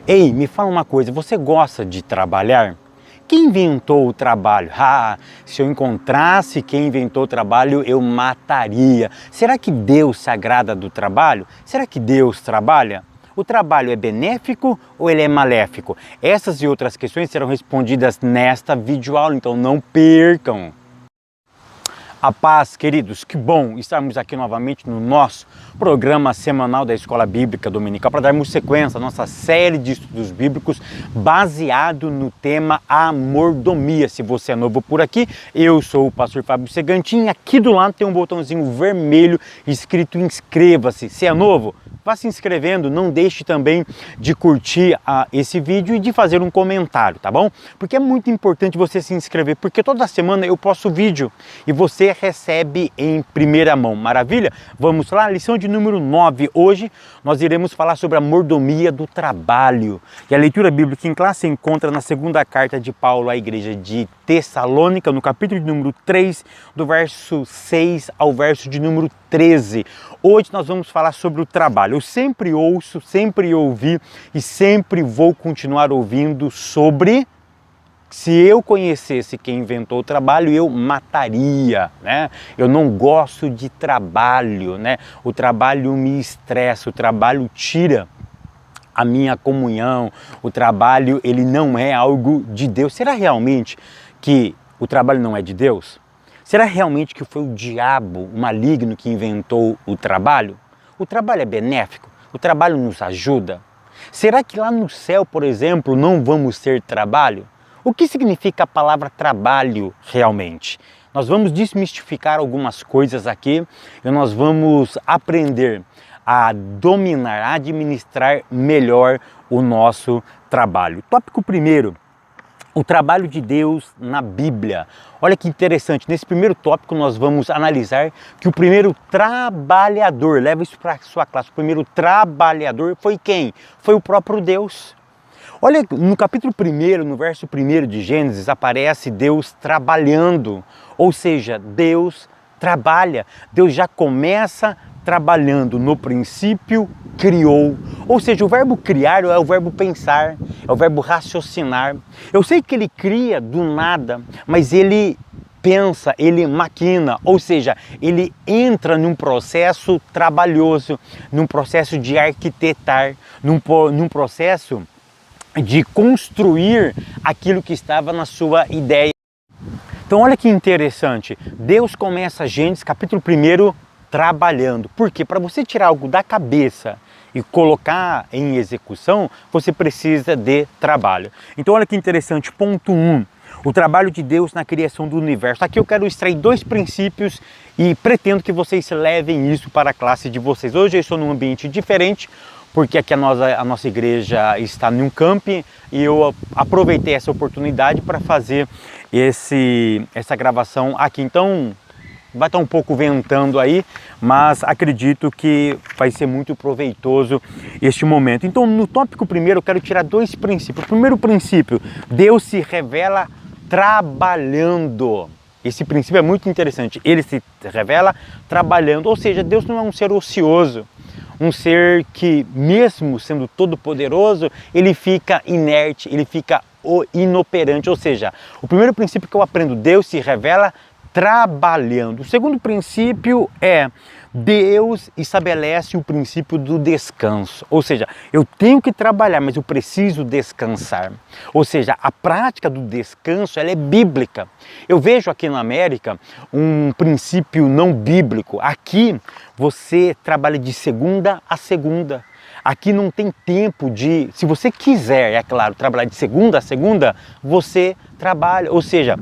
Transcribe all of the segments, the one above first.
Ei, me fala uma coisa, você gosta de trabalhar? Quem inventou o trabalho? Ah, se eu encontrasse quem inventou o trabalho, eu mataria. Será que Deus se agrada do trabalho? Será que Deus trabalha? O trabalho é benéfico ou ele é maléfico? Essas e outras questões serão respondidas nesta videoaula, então não percam! A paz, queridos, que bom estarmos aqui novamente no nosso programa semanal da Escola Bíblica Dominical para darmos sequência à nossa série de estudos bíblicos baseado no tema a mordomia. Se você é novo por aqui, eu sou o pastor Fábio Segantin. Aqui do lado tem um botãozinho vermelho escrito inscreva-se. Se é novo, vá se inscrevendo, não deixe também de curtir esse vídeo e de fazer um comentário, tá bom? Porque é muito importante você se inscrever, porque toda semana eu posto vídeo e você recebe em primeira mão, maravilha? Vamos lá, lição de número 9. Hoje nós iremos falar sobre a mordomia do trabalho. E a leitura bíblica em classe se encontra na segunda carta de Paulo à igreja de Tessalônica, no capítulo de número 3, do verso 6 ao verso de número 13. Hoje nós vamos falar sobre o trabalho. Eu sempre ouço, sempre ouvi e sempre vou continuar ouvindo sobre: se eu conhecesse quem inventou o trabalho, eu mataria, né? Eu não gosto de trabalho, né? O trabalho me estressa, o trabalho tira a minha comunhão, o trabalho ele não é algo de Deus. Será realmente que o trabalho não é de Deus? Será realmente que foi o diabo, o maligno, que inventou o trabalho? O trabalho é benéfico? O trabalho nos ajuda? Será que lá no céu, por exemplo, não vamos ter trabalho? O que significa a palavra trabalho realmente? Nós vamos desmistificar algumas coisas aqui e nós vamos aprender a dominar, a administrar melhor o nosso trabalho. Tópico primeiro: o trabalho de Deus na Bíblia. Olha que interessante, nesse primeiro tópico nós vamos analisar que o primeiro trabalhador, leva isso para a sua classe, o primeiro trabalhador foi quem? Foi o próprio Deus. Olha, no capítulo 1, no verso 1 de Gênesis, aparece Deus trabalhando, ou seja, Deus trabalha, Deus já começa trabalhando. No princípio criou, ou seja, o verbo criar é o verbo pensar, é o verbo raciocinar. Eu sei que ele cria do nada, mas ele pensa, ele maquina, ou seja, ele entra num processo trabalhoso, num processo de arquitetar, num processo de construir aquilo que estava na sua ideia. Então olha que interessante, Deus começa Gênesis capítulo 1 trabalhando. Por quê? Para você tirar algo da cabeça e colocar em execução, você precisa de trabalho. Então olha que interessante, ponto 1, o trabalho de Deus na criação do universo. Aqui eu quero extrair 2 princípios e pretendo que vocês levem isso para a classe de vocês. Hoje eu estou num ambiente diferente, porque aqui a nossa igreja está em um camping e eu aproveitei essa oportunidade para fazer essa gravação aqui. Então vai estar um pouco ventando aí, mas acredito que vai ser muito proveitoso este momento. Então no tópico primeiro eu quero tirar 2 princípios. O primeiro princípio: Deus se revela trabalhando. Esse princípio é muito interessante, ele se revela trabalhando, ou seja, Deus não é um ser ocioso, um ser que, mesmo sendo todo poderoso, ele fica inerte, ele fica inoperante. Ou seja, o primeiro princípio que eu aprendo: Deus se revela trabalhando. O segundo princípio é: Deus estabelece o princípio do descanso. Ou seja, eu tenho que trabalhar, mas eu preciso descansar. Ou seja, a prática do descanso ela é bíblica. Eu vejo aqui na América um princípio não bíblico. Aqui você trabalha de segunda a segunda. Aqui não tem tempo de, se você quiser, é claro, trabalhar de segunda a segunda, você trabalha. Ou seja,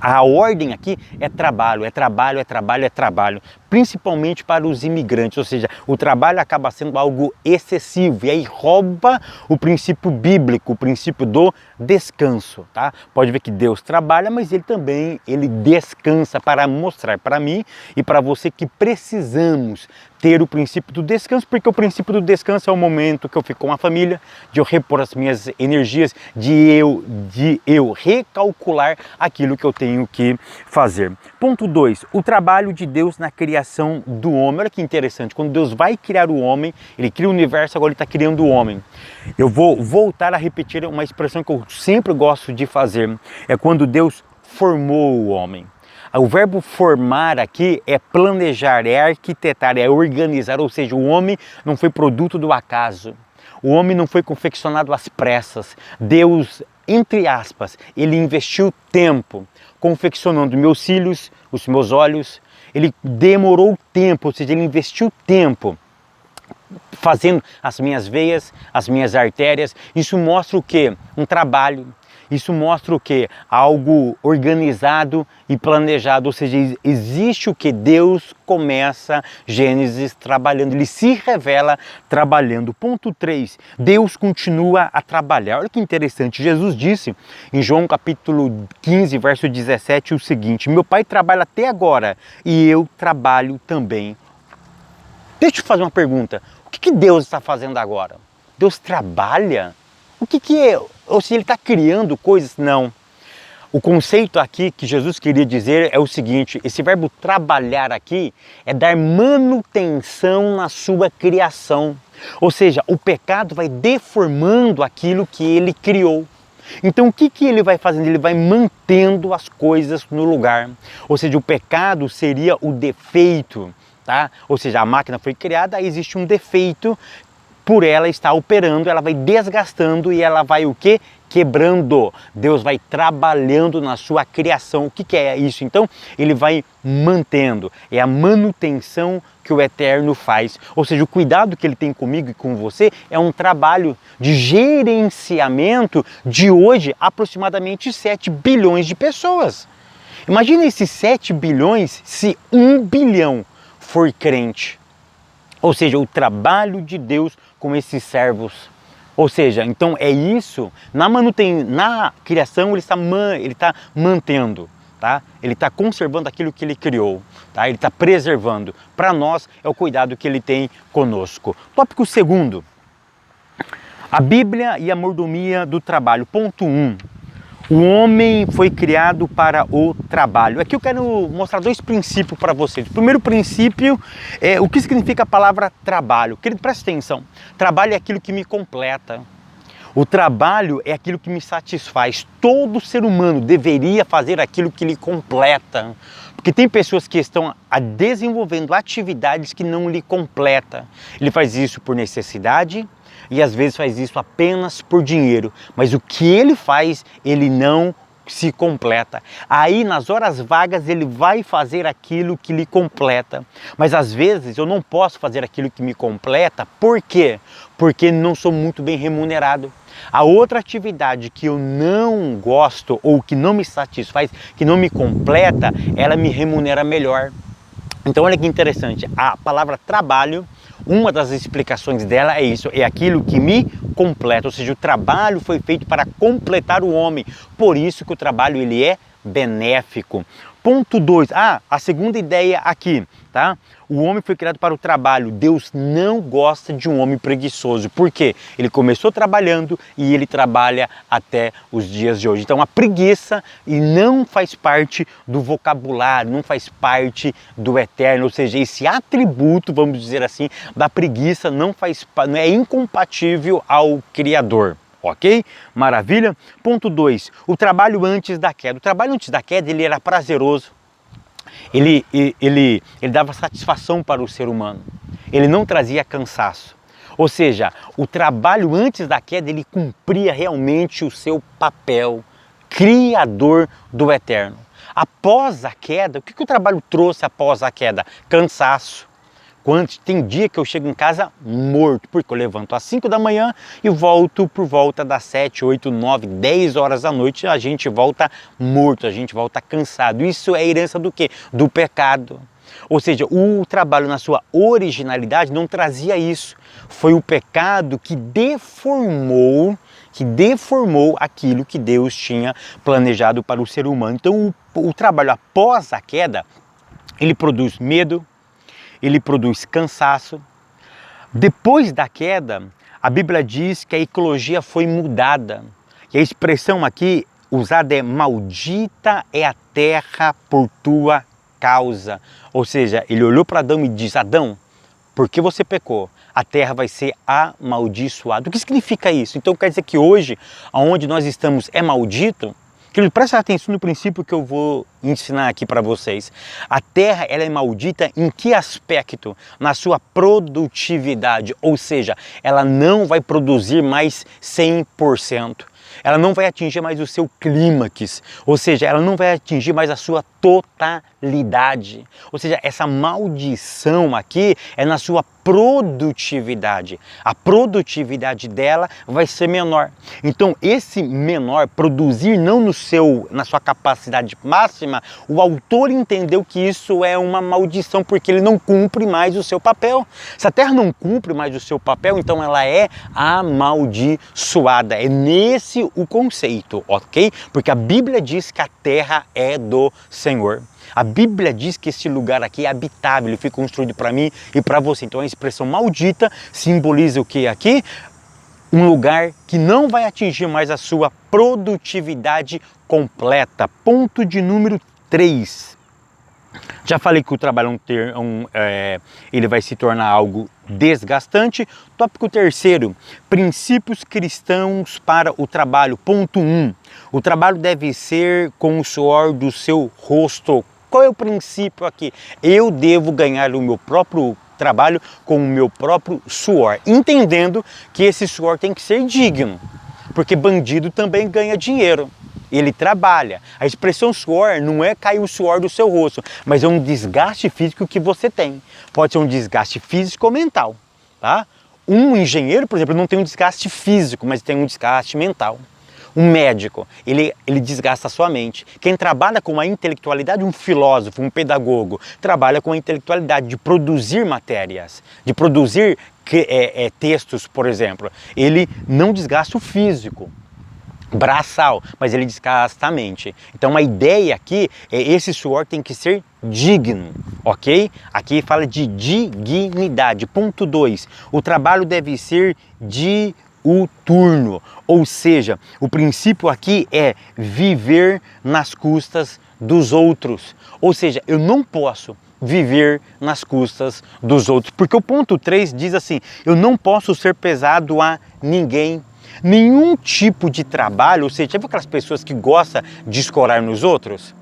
a ordem aqui é trabalho, é trabalho, é trabalho, é trabalho, principalmente para os imigrantes, ou seja, o trabalho acaba sendo algo excessivo e aí rouba o princípio bíblico, o princípio do descanso, tá? Pode ver que Deus trabalha, mas ele descansa para mostrar para mim e para você que precisamos ter o princípio do descanso, porque o princípio do descanso é o momento que eu fico com a família, de eu repor as minhas energias, de eu recalcular aquilo que eu tenho que fazer. Ponto 2, o trabalho de Deus na criação criação do homem. Olha que interessante, quando Deus vai criar o homem, Ele cria o universo, agora Ele está criando o homem. Eu vou voltar a repetir uma expressão que eu sempre gosto de fazer, é quando Deus formou o homem. O verbo formar aqui é planejar, é arquitetar, é organizar, ou seja, o homem não foi produto do acaso. O homem não foi confeccionado às pressas. Deus, entre aspas, Ele investiu tempo confeccionando meus cílios, os meus olhos. Ele demorou tempo, ou seja, Ele investiu tempo fazendo as minhas veias, as minhas artérias. Isso mostra o quê? Um trabalho. Isso mostra o quê? Algo organizado e planejado, ou seja, existe o que Deus começa Gênesis trabalhando, Ele se revela trabalhando. Ponto 3, Deus continua a trabalhar. Olha que interessante, Jesus disse em João capítulo 15, verso 17 o seguinte: meu Pai trabalha até agora e eu trabalho também. Deixa eu fazer uma pergunta, o que Deus está fazendo agora? Deus trabalha? O que é? Ou se Ele está criando coisas? Não. O conceito aqui que Jesus queria dizer é o seguinte: esse verbo trabalhar aqui é dar manutenção na sua criação. Ou seja, o pecado vai deformando aquilo que Ele criou. Então o que Ele vai fazendo? Ele vai mantendo as coisas no lugar. Ou seja, o pecado seria o defeito, tá? Ou seja, a máquina foi criada, aí existe um defeito. Por ela estar operando, ela vai desgastando e ela vai o quê? Quebrando. Deus vai trabalhando na sua criação. O que é isso? Então, Ele vai mantendo. É a manutenção que o Eterno faz. Ou seja, o cuidado que Ele tem comigo e com você é um trabalho de gerenciamento de hoje aproximadamente 7 bilhões de pessoas. Imagina esses 7 bilhões se 1 bilhão for crente. Ou seja, o trabalho de Deus com esses servos. Ou seja, então é isso, na criação Ele está mantendo, tá? Ele está conservando aquilo que Ele criou, tá? Ele está preservando. Para nós é o cuidado que Ele tem conosco. Tópico 2, a Bíblia e a mordomia do trabalho. Ponto 1. O homem foi criado para o trabalho. Aqui eu quero mostrar 2 princípios para vocês. O primeiro princípio é o que significa a palavra trabalho. Querido, presta atenção. Trabalho é aquilo que me completa. O trabalho é aquilo que me satisfaz. Todo ser humano deveria fazer aquilo que lhe completa. Porque tem pessoas que estão desenvolvendo atividades que não lhe completa. Ele faz isso por necessidade e às vezes faz isso apenas por dinheiro. Mas o que ele faz, ele não se completa. Aí nas horas vagas ele vai fazer aquilo que lhe completa. Mas às vezes eu não posso fazer aquilo que me completa. Por quê? Porque não sou muito bem remunerado. A outra atividade que eu não gosto ou que não me satisfaz, que não me completa, ela me remunera melhor. Então olha que interessante, a palavra trabalho, uma das explicações dela é isso, é aquilo que me completa, ou seja, o trabalho foi feito para completar o homem, por isso que o trabalho ele é benéfico. Ponto 2, a segunda ideia aqui, tá? O homem foi criado para o trabalho. Deus não gosta de um homem preguiçoso. Por quê? Ele começou trabalhando e ele trabalha até os dias de hoje. Então a preguiça não faz parte do vocabulário, não faz parte do eterno. Ou seja, esse atributo, vamos dizer assim, da preguiça não é incompatível ao Criador. Ok? Maravilha? Ponto 2. O trabalho antes da queda. O trabalho antes da queda ele era prazeroso. Ele dava satisfação para o ser humano. Ele não trazia cansaço. Ou seja, o trabalho antes da queda ele cumpria realmente o seu papel criador do eterno. Após a queda, o que o trabalho trouxe após a queda? Cansaço. Tem dia que eu chego em casa morto, porque eu levanto às 5 da manhã e volto por volta das 7, 8, 9, 10 horas da noite, a gente volta morto, a gente volta cansado. Isso é herança do quê? Do pecado. Ou seja, o trabalho na sua originalidade não trazia isso. Foi o pecado que deformou aquilo que Deus tinha planejado para o ser humano. Então o trabalho após a queda, ele produz medo, ele produz cansaço. Depois da queda, a Bíblia diz que a ecologia foi mudada. E a expressão aqui usada é: maldita é a terra por tua causa. Ou seja, ele olhou para Adão e disse: Adão, porque você pecou, a terra vai ser amaldiçoada. O que significa isso? Então quer dizer que hoje, onde nós estamos é maldito? Querido, presta atenção no princípio que eu vou ensinar aqui para vocês. A terra, ela é maldita em que aspecto? Na sua produtividade, ou seja, ela não vai produzir mais 100%. Ela não vai atingir mais o seu clímax, ou seja, ela não vai atingir mais a sua totalidade. Ou seja, essa maldição aqui é na sua produtividade. A produtividade dela vai ser menor. Então, esse menor produzir não na sua capacidade máxima, o autor entendeu que isso é uma maldição porque ele não cumpre mais o seu papel. Se a terra não cumpre mais o seu papel, então ela é amaldiçoada. É nesse o conceito, ok? Porque a Bíblia diz que a terra é do Senhor. A Bíblia diz que esse lugar aqui é habitável, ele foi construído para mim e para você. Então a expressão maldita simboliza o que aqui? Um lugar que não vai atingir mais a sua produtividade completa. Ponto de número 3. Já falei que o trabalho ele vai se tornar algo desgastante. Tópico 3, princípios cristãos para o trabalho. Ponto 1, o trabalho deve ser com o suor do seu rosto. Qual é o princípio aqui? Eu devo ganhar o meu próprio trabalho com o meu próprio suor, entendendo que esse suor tem que ser digno, porque bandido também ganha dinheiro. Ele trabalha. A expressão suor não é cair o suor do seu rosto, mas é um desgaste físico que você tem. Pode ser um desgaste físico ou mental, tá? Um engenheiro, por exemplo, não tem um desgaste físico, mas tem um desgaste mental. Um médico, ele desgasta a sua mente. Quem trabalha com a intelectualidade, um filósofo, um pedagogo, trabalha com a intelectualidade de produzir matérias, de produzir textos, por exemplo. Ele não desgasta o físico, braçal, mas ele desgasta a mente. Então a ideia aqui é esse suor tem que ser digno, ok? Aqui fala de dignidade. Ponto 2, o trabalho deve ser diuturno, ou seja, o princípio aqui é viver nas custas dos outros. Ou seja, eu não posso viver nas custas dos outros, porque o ponto 3 diz assim: eu não posso ser pesado a ninguém. Nenhum tipo de trabalho, ou seja, sabe aquelas pessoas que gostam de escorar nos outros?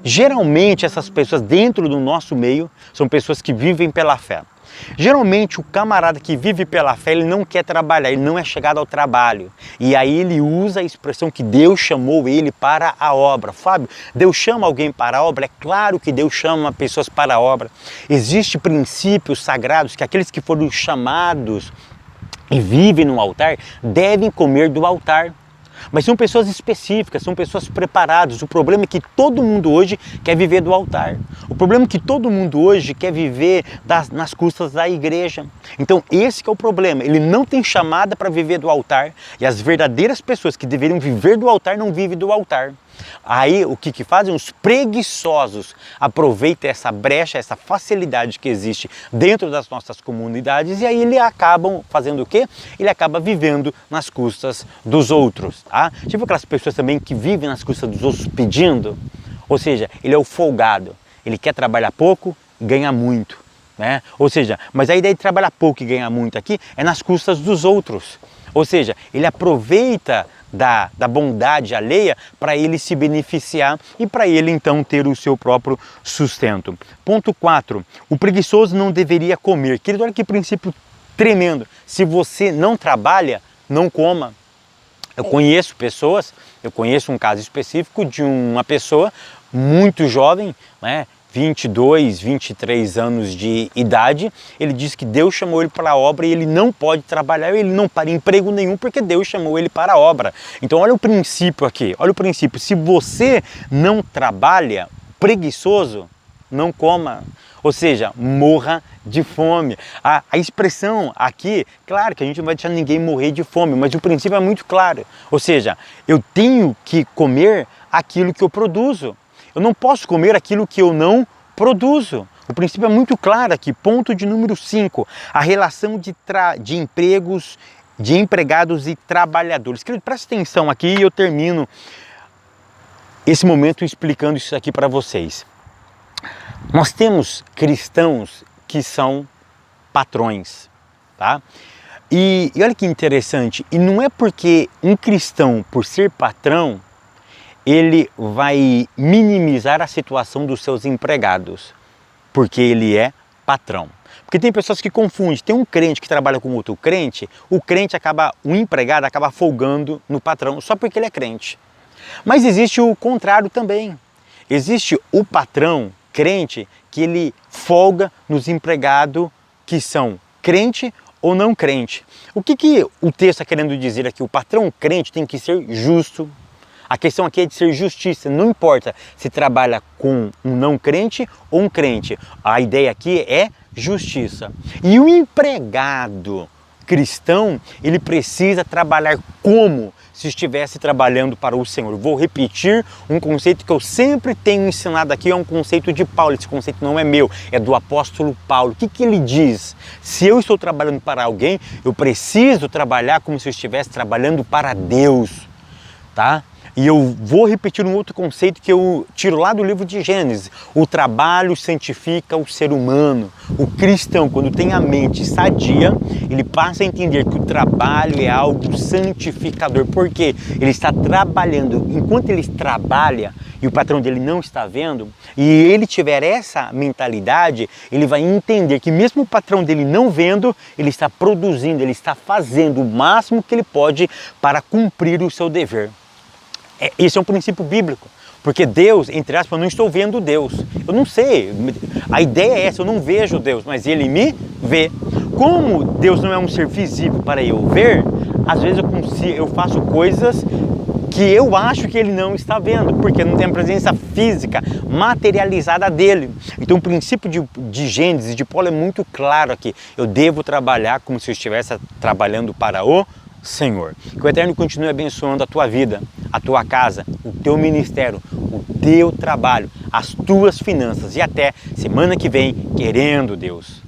Geralmente essas pessoas dentro do nosso meio são pessoas que vivem pela fé. Geralmente o camarada que vive pela fé, ele não quer trabalhar, ele não é chegado ao trabalho. E aí ele usa a expressão que Deus chamou ele para a obra. Fábio, Deus chama alguém para a obra? É claro que Deus chama pessoas para a obra. Existem princípios sagrados que aqueles que foram chamados e vivem no altar devem comer do altar. Mas são pessoas específicas, são pessoas preparadas. O problema é que todo mundo hoje quer viver do altar. O problema é que todo mundo hoje quer viver nas custas da igreja. Então esse que é o problema. Ele não tem chamada para viver do altar. E as verdadeiras pessoas que deveriam viver do altar não vivem do altar. Aí o que fazem? Os preguiçosos aproveitam essa brecha, essa facilidade que existe dentro das nossas comunidades e aí eles acabam fazendo o quê? Ele acaba vivendo nas custas dos outros, tá? Tipo aquelas pessoas também que vivem nas custas dos outros pedindo, ou seja, ele é o folgado, ele quer trabalhar pouco e ganhar muito, né? Ou seja, mas a ideia de trabalhar pouco e ganhar muito aqui é nas custas dos outros, ou seja, ele aproveita da bondade alheia para ele se beneficiar e para ele então ter o seu próprio sustento. Ponto 4, o preguiçoso não deveria comer. Querido, olha que princípio tremendo. Se você não trabalha, não coma. Eu conheço um caso específico de uma pessoa muito jovem, né? 22, 23 anos de idade, ele diz que Deus chamou ele para a obra e ele não pode trabalhar, ele não para emprego nenhum porque Deus chamou ele para a obra. Então olha o princípio aqui, olha o princípio, se você não trabalha, preguiçoso, não coma, ou seja, morra de fome. A expressão aqui, claro que a gente não vai deixar ninguém morrer de fome, mas o princípio é muito claro, ou seja, eu tenho que comer aquilo que eu produzo. Eu não posso comer aquilo que eu não produzo. O princípio é muito claro aqui. Ponto de número 5. A relação de empregos, de empregados e trabalhadores. Querido, presta atenção aqui e eu termino esse momento explicando isso aqui para vocês. Nós temos cristãos que são patrões, tá? E olha que interessante, e não é porque um cristão, por ser patrão, ele vai minimizar a situação dos seus empregados, porque ele é patrão. Porque tem pessoas que confundem, tem um crente que trabalha com outro crente, o empregado acaba folgando no patrão só porque ele é crente. Mas existe o contrário também. Existe o patrão crente que ele folga nos empregados que são crente ou não crente. O que o texto está querendo dizer aqui? O patrão crente tem que ser justo. A questão aqui é de ser justiça, não importa se trabalha com um não crente ou um crente. A ideia aqui é justiça. E o empregado cristão, ele precisa trabalhar como se estivesse trabalhando para o Senhor. Vou repetir um conceito que eu sempre tenho ensinado aqui, é um conceito de Paulo. Esse conceito não é meu, é do apóstolo Paulo. O que ele diz? Se eu estou trabalhando para alguém, eu preciso trabalhar como se eu estivesse trabalhando para Deus, tá? E eu vou repetir um outro conceito que eu tiro lá do livro de Gênesis. O trabalho santifica o ser humano. O cristão, quando tem a mente sadia, ele passa a entender que o trabalho é algo santificador. Porque ele está trabalhando, enquanto ele trabalha e o patrão dele não está vendo, e ele tiver essa mentalidade, ele vai entender que mesmo o patrão dele não vendo, ele está produzindo, ele está fazendo o máximo que ele pode para cumprir o seu dever. Esse é um princípio bíblico, porque Deus, entre aspas, eu não estou vendo Deus, eu não sei, a ideia é essa, eu não vejo Deus, mas Ele me vê. Como Deus não é um ser visível para eu ver, às vezes eu faço coisas que eu acho que Ele não está vendo, porque não tem a presença física, materializada dEle. Então o princípio de Gênesis, de Paulo é muito claro aqui, eu devo trabalhar como se eu estivesse trabalhando para o Senhor. Que o Eterno continue abençoando a tua vida, a tua casa, o teu ministério, o teu trabalho, as tuas finanças. E até semana que vem, querendo Deus.